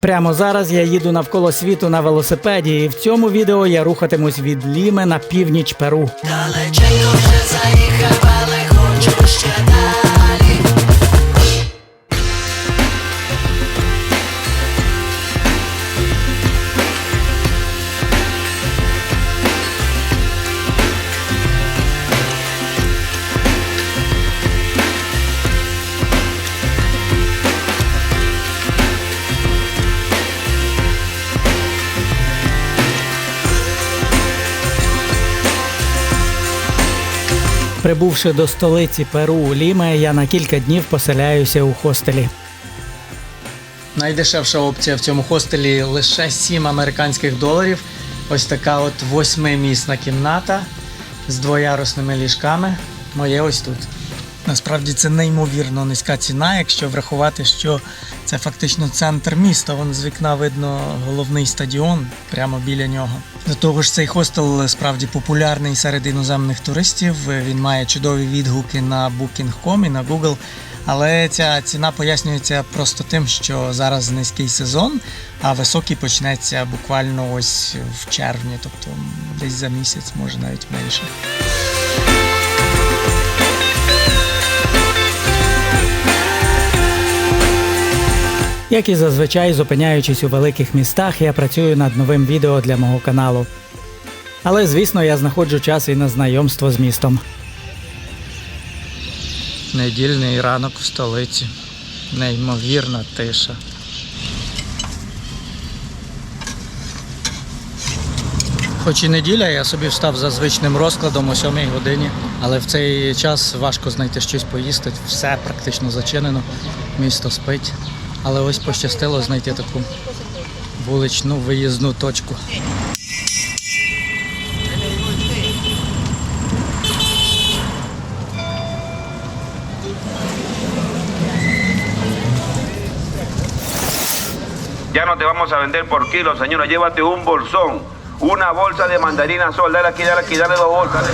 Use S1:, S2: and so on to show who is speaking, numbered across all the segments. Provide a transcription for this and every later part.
S1: Прямо зараз я їду навколо світу на велосипеді, і в цьому відео я рухатимусь від Ліми на північ Перу.
S2: Далеченько вже заїхав, але хочу ще далі.
S1: Прибувши до столиці Перу Ліми, я на кілька днів поселяюся у хостелі. Найдешевша опція в цьому хостелі – лише 7 американських доларів. Ось така от 8-місна кімната з двоярусними ліжками. Моє ось тут. Насправді це неймовірно низька ціна, якщо врахувати, що це фактично центр міста. Вон з вікна видно головний стадіон прямо біля нього. До того ж, цей хостел справді популярний серед іноземних туристів. Він має чудові відгуки на Booking.com і на Google. Але ця ціна пояснюється просто тим, що зараз низький сезон, а високий почнеться буквально ось в червні, тобто десь за місяць, може навіть менше. Як і зазвичай, зупиняючись у великих містах, я працюю над новим відео для мого каналу. Але, звісно, я знаходжу час і на знайомство з містом. Недільний ранок в столиці. Неймовірна тиша. Хоч і неділя, я собі встав за звичним розкладом о 7 годині, але в цей час важко знайти щось поїсти, все практично зачинено, місто спить. Але ось пощастило знайти таку вуличну виїзну точку.
S3: Ya no te vamos a vender por kilo, señora. Llévate un bolsón, una bolsa de mandarina sol. Dale aquí, dale 2 bolsas.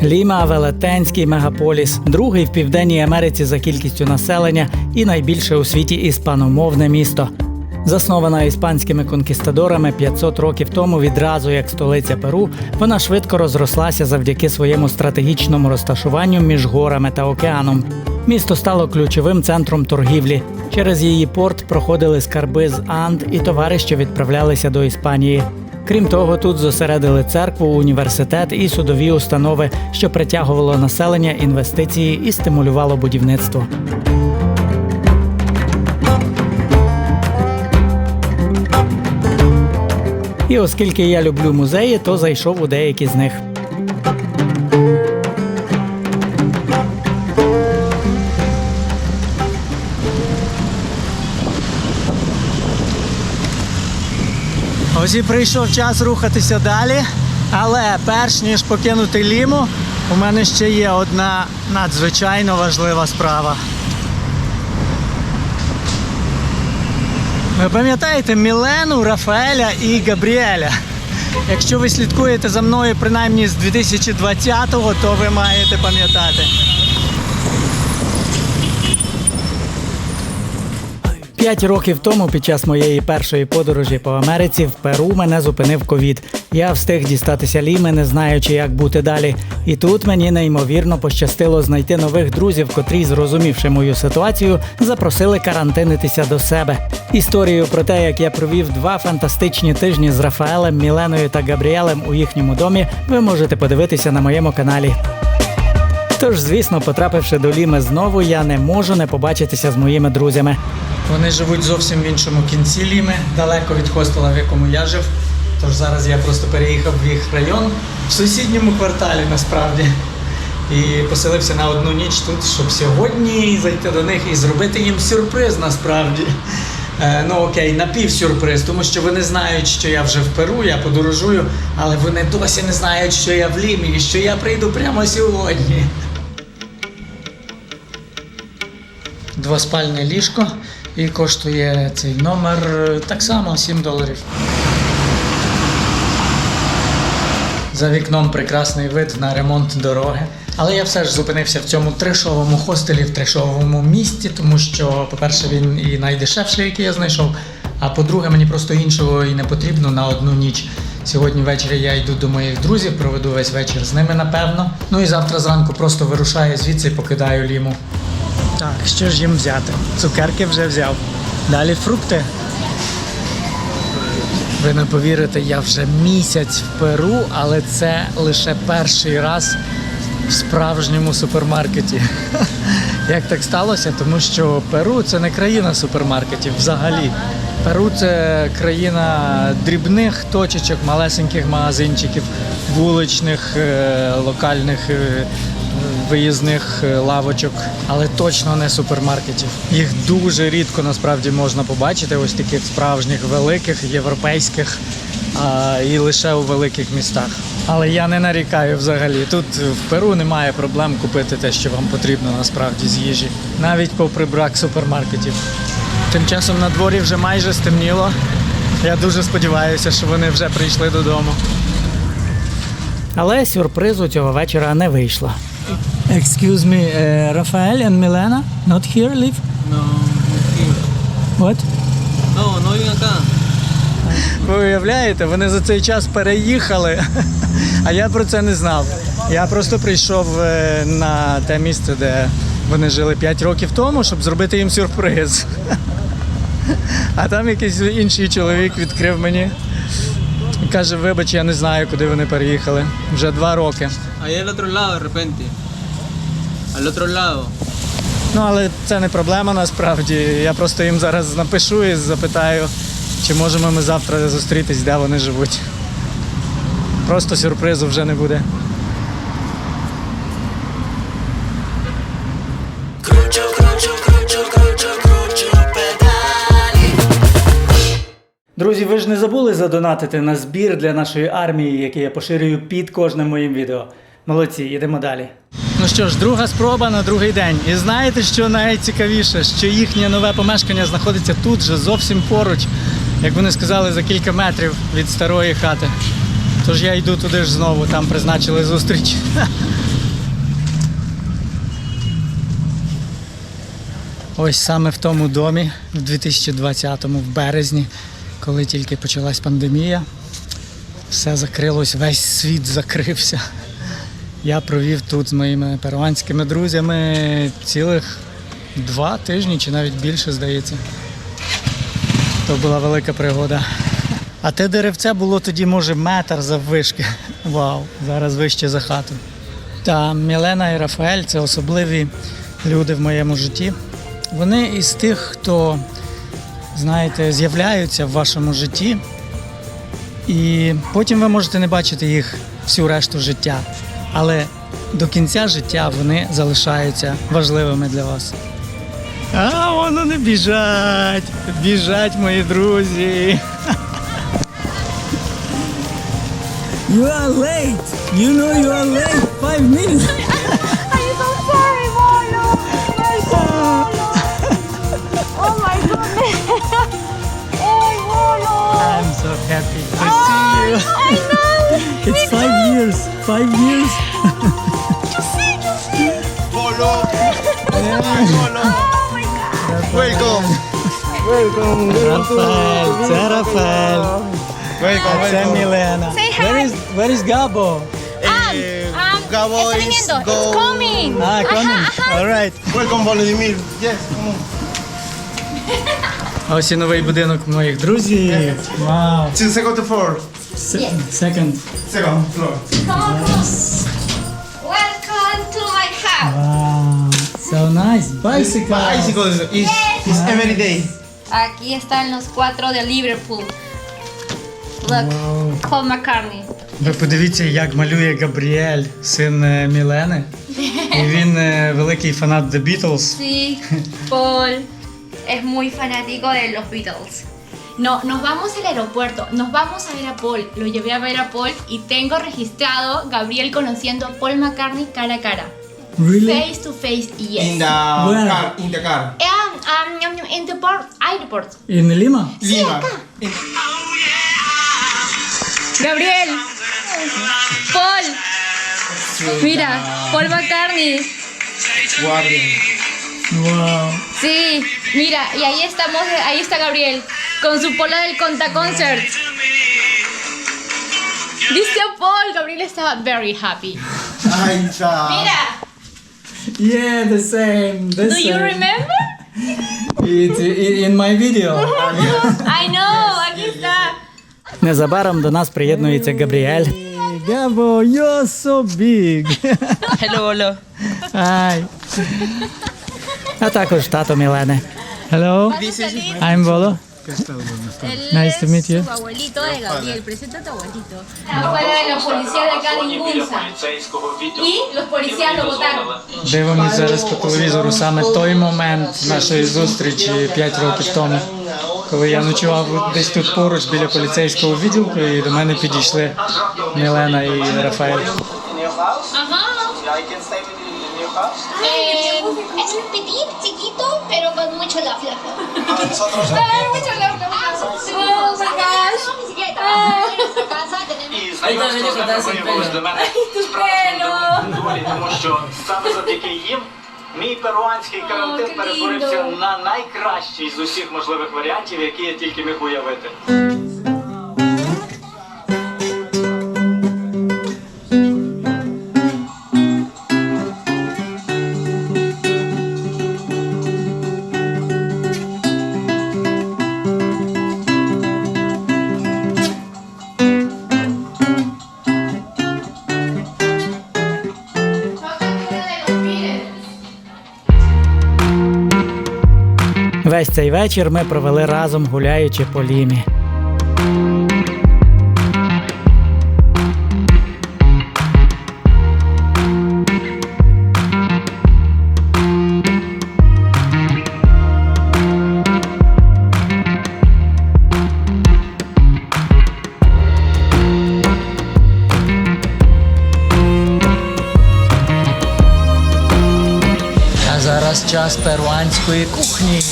S1: Ліма – велетенський мегаполіс, другий в Південній Америці за кількістю населення і найбільше у світі іспаномовне місто. Заснована іспанськими конкістадорами 500 років тому, відразу як столиця Перу, вона швидко розрослася завдяки своєму стратегічному розташуванню між горами та океаном. Місто стало ключовим центром торгівлі. Через її порт проходили скарби з Анд і товари, що відправлялися до Іспанії. Крім того, тут зосередили церкву, університет і судові установи, що притягувало населення, інвестиції і стимулювало будівництво. І оскільки я люблю музеї, то зайшов у деякі з них. Ось і прийшов час рухатися далі, але перш ніж покинути Ліму, у мене ще є одна надзвичайно важлива справа. Ви пам'ятаєте Мілену, Рафаеля і Габріеля? Якщо ви слідкуєте за мною принаймні з 2020-го, то ви маєте пам'ятати. 5 років тому, під час моєї першої подорожі по Америці, в Перу мене зупинив ковід. Я встиг дістатися Ліми, не знаючи, як бути далі. І тут мені неймовірно пощастило знайти нових друзів, котрі, зрозумівши мою ситуацію, запросили карантинитися до себе. Історію про те, як я провів 2 фантастичні тижні з Рафаелем, Міленою та Габріелем у їхньому домі, ви можете подивитися на моєму каналі. Тож, звісно, потрапивши до Ліми знову, я не можу не побачитися з моїми друзями. Вони живуть зовсім в іншому кінці Ліми, далеко від хостела, в якому я жив. Тож зараз я просто переїхав в їх район, в сусідньому кварталі насправді. І поселився на одну ніч тут, щоб сьогодні зайти до них і зробити їм сюрприз насправді. Ну окей, напівсюрприз, тому що вони знають, що я вже в Перу, я подорожую, але вони досі не знають, що я в Лімі і що я прийду прямо сьогодні. 2-спальне ліжко і коштує цей номер так само $7. За вікном прекрасний вид на ремонт дороги. Але я все ж зупинився в цьому трешовому хостелі, в трешовому місті, тому що, по-перше, він і найдешевший, який я знайшов, а по-друге, мені просто іншого і не потрібно на одну ніч. Сьогодні ввечері я йду до моїх друзів, проведу весь вечір з ними, напевно. Ну і завтра зранку просто вирушаю звідси і покидаю Ліму. Так, що ж їм взяти? Цукерки вже взяв. Далі фрукти. Ви не повірите, я вже місяць в Перу, але це лише перший раз в справжньому супермаркеті. Як так сталося? Тому що Перу – це не країна супермаркетів взагалі. Перу – це країна дрібних точечок, малесеньких магазинчиків, вуличних, локальних, виїзних лавочок, але точно не супермаркетів. Їх дуже рідко насправді можна побачити, ось таких справжніх, великих, європейських, і лише у великих містах. Але я не нарікаю взагалі. Тут в Перу немає проблем купити те, що вам потрібно насправді з їжі. Навіть попри брак супермаркетів. Тим часом на дворі вже майже стемніло. Я дуже сподіваюся, що вони вже прийшли додому. Але сюрпризу цього вечора не вийшло. Excuse me, Rafael and Milena not here live?
S4: No, aquí.
S1: What?
S4: No, no viven acá.
S1: Ви уявляєте, вони за цей час переїхали, а я про це не знав. Я просто прийшов на те місце, де вони жили 5 років тому, щоб зробити їм сюрприз. А там якийсь інший чоловік відкрив мені і каже, вибач, я не знаю, куди вони переїхали. Вже 2 роки.
S4: Ahí al otro lado, de repente. Al otro lado.
S1: Ну, але це не проблема насправді. Я просто їм зараз напишу і запитаю, чи можемо ми завтра зустрітись, де вони живуть. Просто сюрпризу вже не буде.
S2: Кручу, кручу, кручу, кручу, кручу педалі.
S1: Друзі, ви ж не забули задонатити на збір для нашої армії, який я поширюю під кожним моїм відео. Молодці, йдемо далі. Ну що ж, друга спроба на другий день. І знаєте, що найцікавіше? Що їхнє нове помешкання знаходиться тут же, зовсім поруч, як вони сказали, за кілька метрів від старої хати. Тож я йду туди ж знову, там призначили зустріч. Ось саме в тому домі, в 2020-му, в березні, коли тільки почалась пандемія, все закрилось, весь світ закрився. Я провів тут з моїми перуанськими друзями цілих 2 тижні, чи навіть більше, здається. То була велика пригода. А те деревце було тоді, може, метр заввишки. Вау, зараз вище за хату. Та Мілена і Рафаель – це особливі люди в моєму житті. Вони із тих, хто, знаєте, з'являються в вашому житті, і потім ви можете не бачити їх всю решту життя. Але до кінця життя вони залишаються важливими для вас. А, воно не біжать! Біжать мої друзі! You are late! You know you are late! 5 minutes!
S5: I'm so sorry, Molo. I'm so Molo. Oh my goodness. Oh, Molo.
S1: I'm so happy to see you!
S5: I know.
S1: It's 5 years! 5 years!
S5: Just see.
S6: Polo,
S5: Oh my God.
S6: welcome.
S1: Рафаель, це Рафаель,
S6: Welcome,
S1: а це Мілена.
S5: Say hi.
S1: Where is Gabo?
S6: Gabo
S5: está
S6: is
S5: viniendo.
S6: go.
S5: It's coming.
S1: Ah, coming. All right.
S6: Welcome, Volodymyr. Yes, come on.
S1: А ось і новий будинок моїх друзів. Вау.
S6: To second to floor.
S1: Second.
S6: Second floor.
S5: Come on. Welcome to my house.
S1: Wow. So nice. Bicycle.
S6: Bicycle is every day.
S5: Aquí están los 4 de Liverpool. Look, Paul McCartney.
S1: Ви подивіться, як малює Габріель, син Мілени. І він великий фанат The Beatles.
S5: Sí, Paul es muy fanático de los Beatles. No, nos vamos al aeropuerto, nos vamos a ver a Paul. Lo llevé a ver a Paul y tengo registrado Gabriel conociendo a Paul McCartney cara a cara.
S1: Really?
S5: Face to face, yes.
S6: In the
S1: Where?
S6: car. In the car.
S5: In the airport.
S1: In Lima?
S6: Lima. In-
S5: Gabriel. Paul. Mira, Paul McCartney.
S1: Wow.
S5: Sí, mira, y ahí está Gabriel, con su pola del Conta Concert. ¿Viste a Paul? Gabriel estaba very happy.
S6: Ay, chao.
S5: Mira,
S1: Yeah, the same.
S5: do you remember?
S1: In my video.
S5: I know, aquí está.
S1: Незабаром до нас приєднується Габріель. Габо, you're so big.
S7: Hello, hello.
S1: Hi. А також тато Мілени. Hello, I'm Volo. Nice to meet you.
S5: Su abuelito de Gabriel, presenta a tu abuelito. Afuera de la policía de acá de Ingunza. Y los policías lo votaron.
S1: Дивимось зараз по телевізору саме той момент нашої зустрічі 5 років тому, коли я ночував десь тут поруч біля поліцейського відділку, і до мене підійшли Мілена і Рафаель.
S5: Ajá.
S8: Es un petit, chiquito, pero con mucho la flaca.
S5: Ay, muchas gracias. Oh my gosh.
S7: Ahí también le faltaba sin pelo.
S9: Доволі, тому що саме завдяки їм мій перуанський карантин
S5: О,
S9: перетворився
S5: lindo.
S9: на найкращий з усіх можливих варіантів, які я тільки міг уявити.
S1: Весь цей вечір ми провели разом, гуляючи по Лімі. А зараз час перуанської кухні.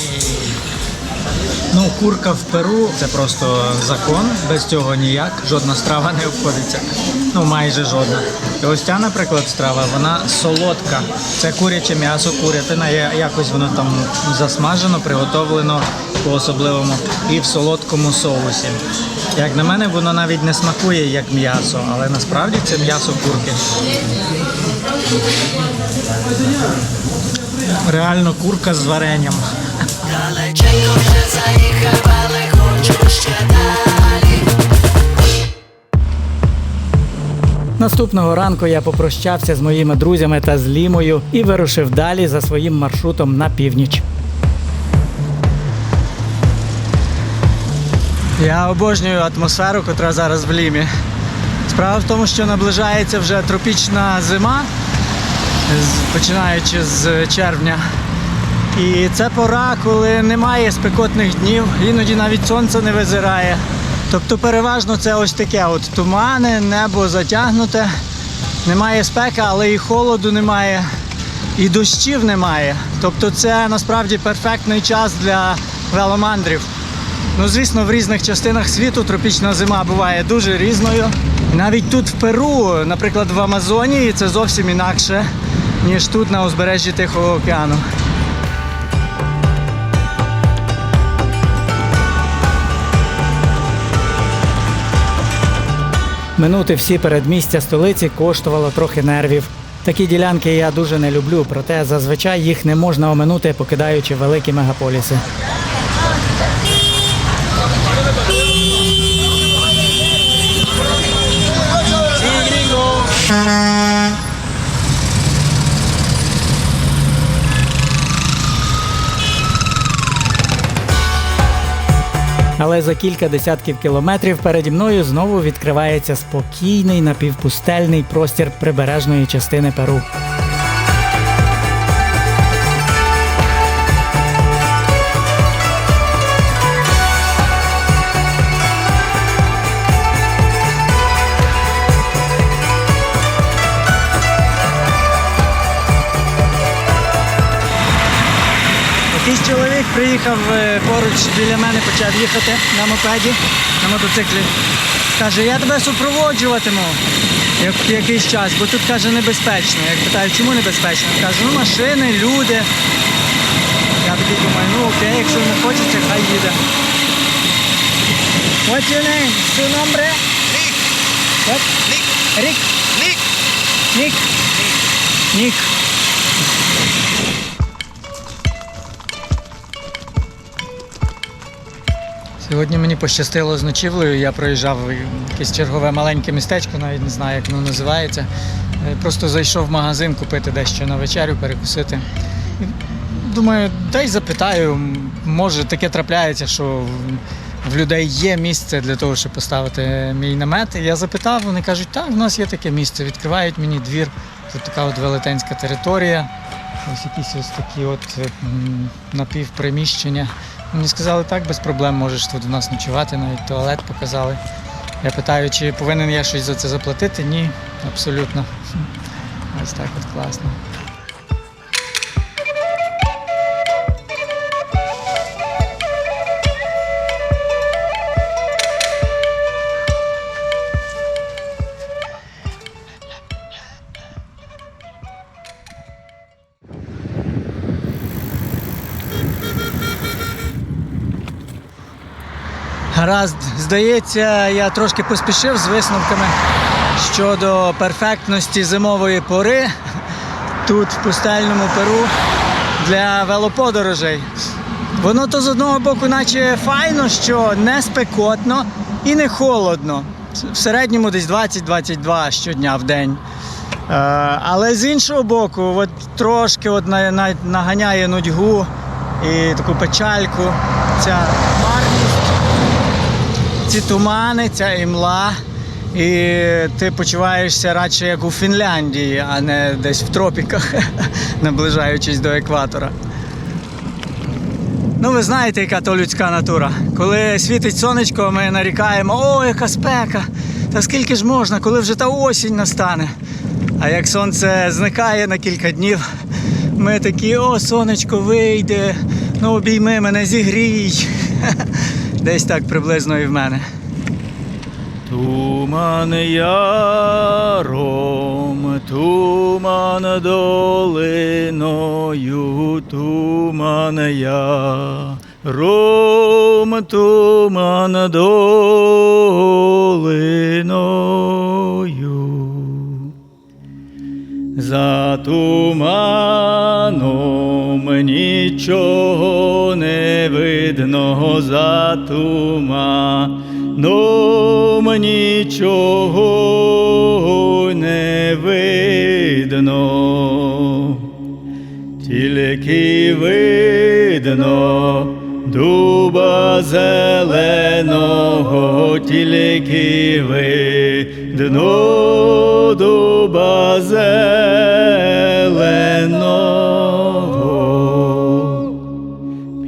S1: Ну, курка в Перу – це просто закон, без цього ніяк, жодна страва не обходиться. Ну, майже жодна. І ось ця, наприклад, страва, вона солодка. Це куряче м'ясо, курятина, якось воно там засмажено, приготовлено по-особливому і в солодкому соусі. Як на мене, воно навіть не смакує як м'ясо, але насправді це м'ясо курки. Реально курка з варенням.
S2: Далеченько вже заїхав, але хочу ще далі.
S1: Наступного ранку я попрощався з моїми друзями та з Лімою і вирушив далі за своїм маршрутом на північ. Я обожнюю атмосферу, котра зараз в Лімі. Справа в тому, що наближається вже тропічна зима, починаючи з червня. І це пора, коли немає спекотних днів, іноді навіть сонце не визирає. Тобто переважно це ось таке от тумани, небо затягнуте, немає спеки, але і холоду немає, і дощів немає. Тобто це насправді перфектний час для веломандрів. Ну, звісно, в різних частинах світу тропічна зима буває дуже різною. Навіть тут в Перу, наприклад, в Амазонії, це зовсім інакше, ніж тут на узбережжі Тихого океану. Минути всі передмістя столиці коштувало трохи нервів. Такі ділянки я дуже не люблю, проте зазвичай їх не можна оминути, покидаючи великі мегаполіси. Але за кілька десятків кілометрів переді мною знову відкривається спокійний напівпустельний простір прибережної частини Перу. Якийсь чоловік приїхав поруч біля мене, почав їхати на мопеді, на мотоциклі. Каже, я тебе супроводжуватиму якийсь час, бо тут, каже, небезпечно. Я питаю, чому небезпечно? Каже, ну машини, люди. Я такий думаю, ну окей, якщо не хочеться, хай їде. What's your name? Su nombre?
S6: Nick.
S1: What?
S6: Nick.
S1: Rick?
S6: Nick.
S1: Нік? Нік. Сьогодні мені пощастило з ночівлею, я проїжджав якесь чергове маленьке містечко, навіть не знаю, як воно називається. Просто зайшов в магазин купити дещо на вечерю, перекусити. І думаю, дай запитаю, може таке трапляється, що в людей є місце для того, щоб поставити мій намет. І я запитав, вони кажуть, так, в нас є таке місце, відкривають мені двір, тут така от велетенська територія, ось якісь ось такі от напівприміщення. Мені сказали, так, без проблем можеш тут у нас ночувати, навіть туалет показали. Я питаю, чи повинен я щось за це заплатити? Ні, абсолютно. Ось так от класно. Гаразд, здається, я трошки поспішив з висновками щодо перфектності зимової пори тут, в пустельному Перу, для велоподорожей. Воно то з одного боку наче файно, що не спекотно і не холодно. В середньому десь 20-22 щодня в день. Але з іншого боку, от трошки от наганяє нудьгу і таку печальку, ця хмарність. Ці тумани, ця імла, і ти почуваєшся радше як у Фінляндії, а не десь в тропіках, наближаючись до екватора. Ну, ви знаєте, яка то людська натура. Коли світить сонечко, ми нарікаємо, о, яка спека, та скільки ж можна, коли вже та осінь настане. А як сонце зникає на кілька днів, ми такі, о, сонечко вийде, ну обійми мене, зігрій. Десь так приблизно і в мене. Туман яром, туман долиною, туман яром, туман долиною. За туманом нічого не видно, за туманом нічого не видно, тільки видно дуба зеленого, тільки видно дуба зеленого.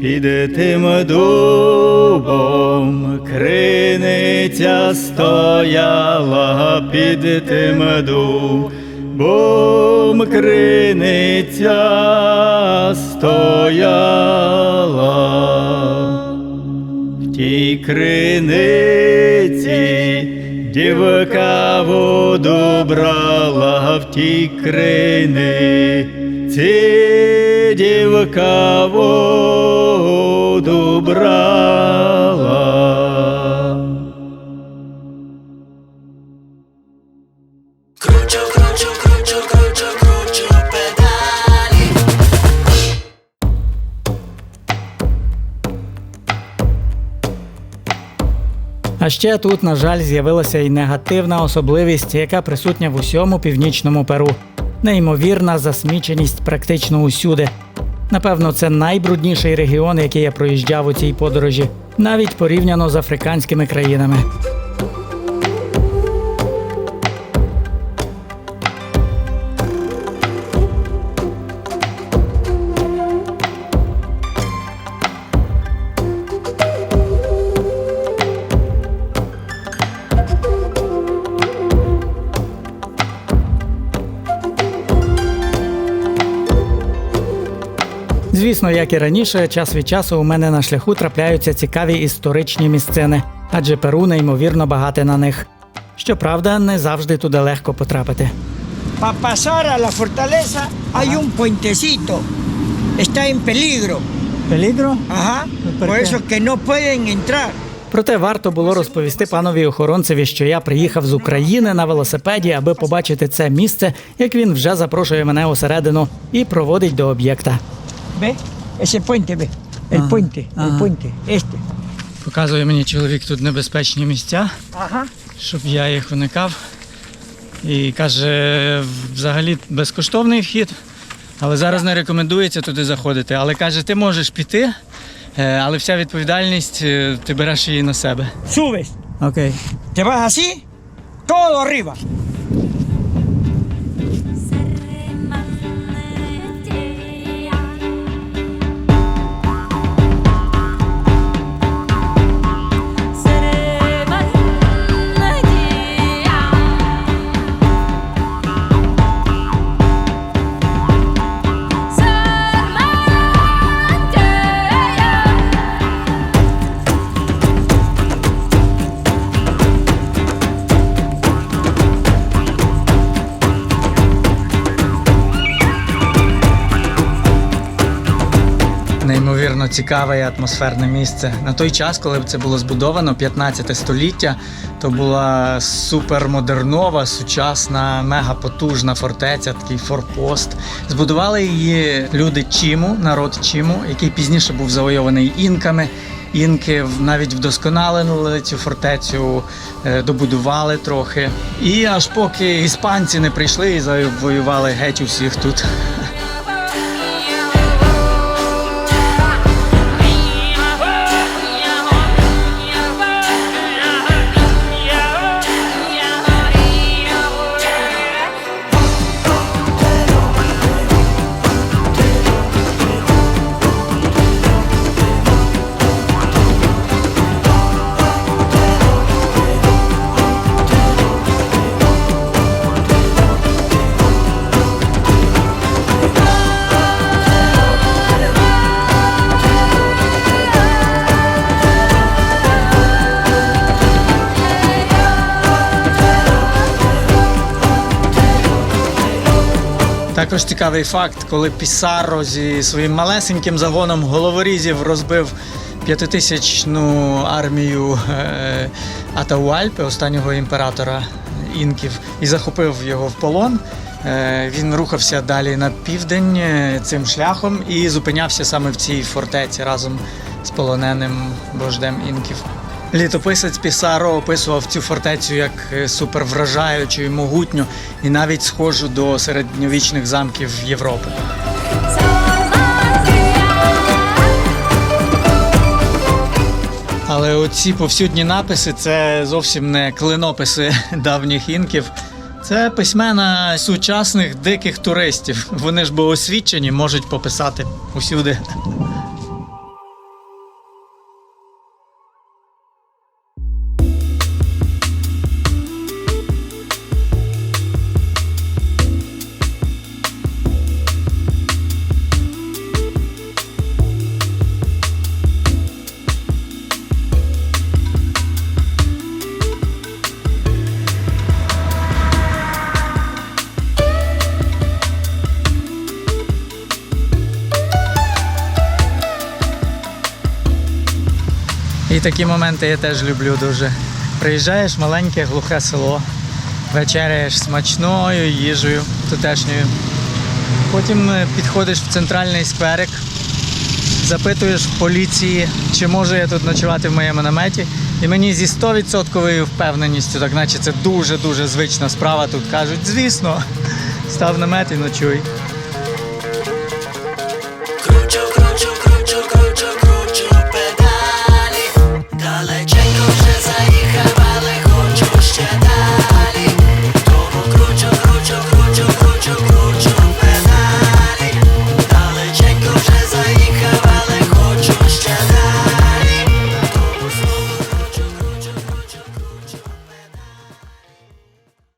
S1: Під тим дубом криниця стояла, під тим дубом криниця стояла. В тій криниці дівка воду брала, в тій криниці дівка воду брала.
S2: Кручу, кручу, кручу, кручу, кручу педалі.
S1: А ще тут, на жаль, з'явилася і негативна особливість, яка присутня в усьому північному Перу. Неймовірна засміченість практично усюди. Напевно, це найбрудніший регіон, який я проїжджав у цій подорожі, навіть порівняно з африканськими країнами. Звісно, як і раніше, час від часу у мене на шляху трапляються цікаві історичні місцини. адже Перу неймовірно багате на них. Щоправда, не завжди туди легко потрапити.
S10: Para pasar a la fortaleza hay un puentecito. Está en peligro.
S1: Пелігро?
S10: Ajá. Por eso que no pueden entrar.
S1: Проте варто було розповісти панові охоронцеві, що я приїхав з України на велосипеді, аби побачити це місце, як він вже запрошує мене усередину і проводить до об'єкта.
S10: ¿Ve? Ese puente, ve. El puente, este.
S1: Показує мені чоловік тут небезпечні місця,
S10: Ajá.
S1: щоб я їх уникав. І каже, взагалі безкоштовний вхід, але зараз не рекомендується туди заходити. Але каже, ти можеш піти, але вся відповідальність, ти береш її на себе.
S10: Subes.
S1: Окей.
S10: Te vas así, todo arriba.
S1: Неймовірно цікаве і атмосферне місце. На той час, коли це було збудовано, 15 століття, то була супермодернова, сучасна, мегапотужна фортеця, такий форпост. Збудували її люди Чиму, народ Чиму, який пізніше був завойований інками. Інки навіть вдосконалили цю фортецю, добудували трохи. І аж поки іспанці не прийшли і завоювали геть усіх тут. Також цікавий факт, коли Пісарро зі своїм малесеньким загоном головорізів розбив 5000-ну армію Атауальпи, останнього імператора інків, і захопив його в полон. Він рухався далі на південь цим шляхом і зупинявся саме в цій фортеці разом з полоненим вождем інків. Літописець Пісарро описував цю фортецю як супервражаючу і могутню, і навіть схожу до середньовічних замків Європи. Але оці повсюдні написи – це зовсім не клинописи давніх інків. Це письмена сучасних диких туристів. Вони ж бо освічені, можуть пописати усюди. І такі моменти я теж люблю дуже. Приїжджаєш в маленьке глухе село, вечеряєш смачною їжею тутешньою. Потім підходиш в центральний скверик, запитуєш в поліції, чи можу я тут ночувати в моєму наметі. І мені зі 100% впевненістю, так наче це дуже-дуже звична справа, тут кажуть, звісно, став намет і ночуй.